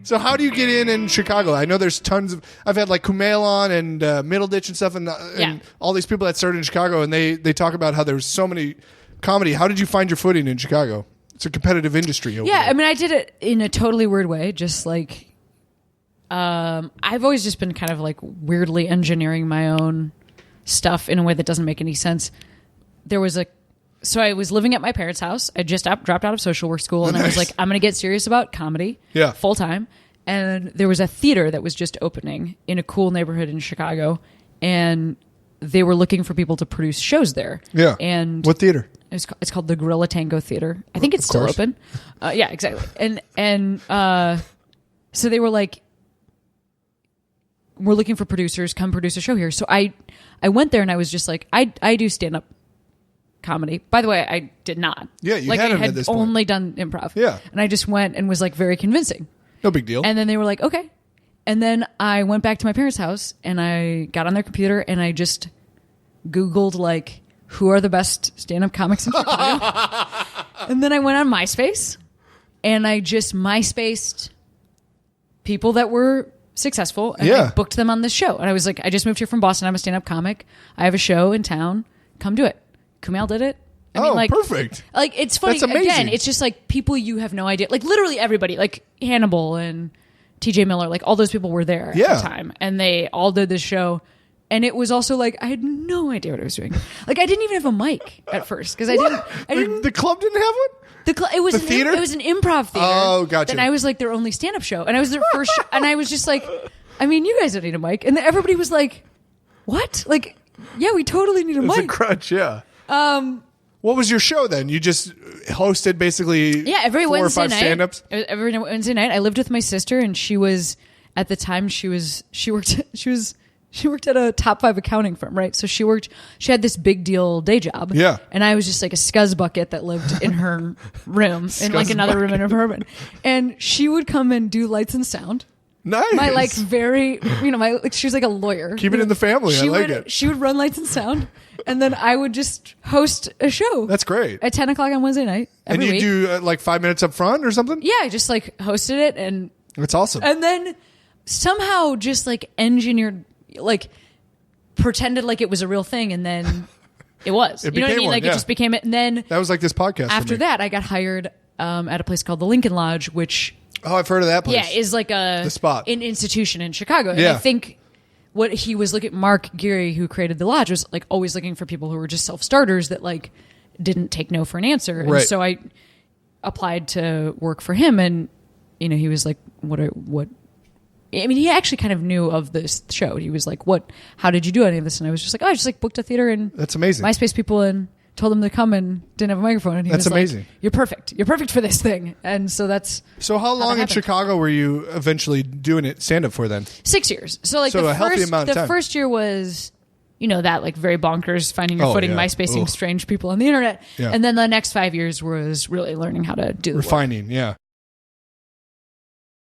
So how do you get in Chicago? I know there's tons of. I've had like Kumail on and Middleditch and stuff, and all these people that started in Chicago, and they talk about how there's so many comedy. How did you find your footing in Chicago? It's a competitive industry over there. I mean, I did it in a totally weird way. Just like I've always just been kind of like weirdly engineering my own stuff in a way that doesn't make any sense. So I was living at my parents' house. I just dropped out of social work school, and I was like, I'm going to get serious about comedy full time. And there was a theater that was just opening in a cool neighborhood in Chicago, and they were looking for people to produce shows there. Yeah. And what theater? It's called the Gorilla Tango Theater. I think it's still open. Yeah, exactly. And so they were like, we're looking for producers. Come produce a show here. So I went there, and I was just like, I do stand up comedy. By the way, I did not. Yeah, you like hadn't I had at this point. only done improv. Yeah. And I just went and was like very convincing. No big deal. And then they were like, okay. And then I went back to my parents' house, and I got on their computer, and I just Googled like, who are the best stand-up comics in Chicago? And then I went on MySpace, and I just MySpaced people that were successful, and I booked them on this show. And I was like, I just moved here from Boston. I'm a stand-up comic. I have a show in town. Come do it. Kumail did it. I mean, like, perfect. Like, it's funny. That's amazing. Again, it's just like people you have no idea. Like, literally everybody. Like, Hannibal and TJ Miller. Like, all those people were there at the time. And they all did this show. And it was also like, I had no idea what I was doing. Like, I didn't even have a mic at first. Because I didn't. The club didn't have one? It was the theater? It was an improv theater. Oh, gotcha. And I was like their only stand-up show. And I was their first show. And I was just like, I mean, you guys don't need a mic. And then everybody was like, what? Like, yeah, we totally need a mic. It's a crutch, yeah. What was your show then? You just hosted basically every 4 Wednesday or 5 night. stand-ups? Every Wednesday night. I lived with my sister, and she was at the time she worked at a top 5 accounting firm, right? So she had this big deal day job. Yeah. And I was just like a scuzz bucket that lived in her room, in like another room in her apartment. And she would come and do lights and sound. Nice. My like very, she was like a lawyer. Keep it in the family. I like it. She would run lights and sound, and then I would just host a show. That's great. At 10 o'clock on Wednesday night every week. And you do like 5 minutes up front or something? Yeah, I just like hosted it, and that's awesome. And then somehow just like engineered, like pretended like it was a real thing, and then it was. It you know what I mean? one, Like it just became it. And then that was like this podcast. After that, I got hired at a place called the Lincoln Lodge, which. Oh, I've heard of that place. Yeah, is like the spot. an institution in Chicago. And I think what he was looking, Mark Geary, who created the lodge, was like always looking for people who were just self-starters that like didn't take no for an answer. And so I applied to work for him, and he was like, what I mean, he actually kind of knew of this show. He was like, how did you do any of this? And I was just like, I just like booked a theater and that's amazing. MySpace people and told them to come and didn't have a microphone. And he was amazing. Like, you're perfect. You're perfect for this thing. And so that's. So how long in Chicago were you eventually doing it stand up for then? 6 years. So like healthy amount of time. The first year was, that like very bonkers, finding your footing, MySpacing strange people on the internet. Yeah. And then the next 5 years was really learning how to do the refining. work. Yeah.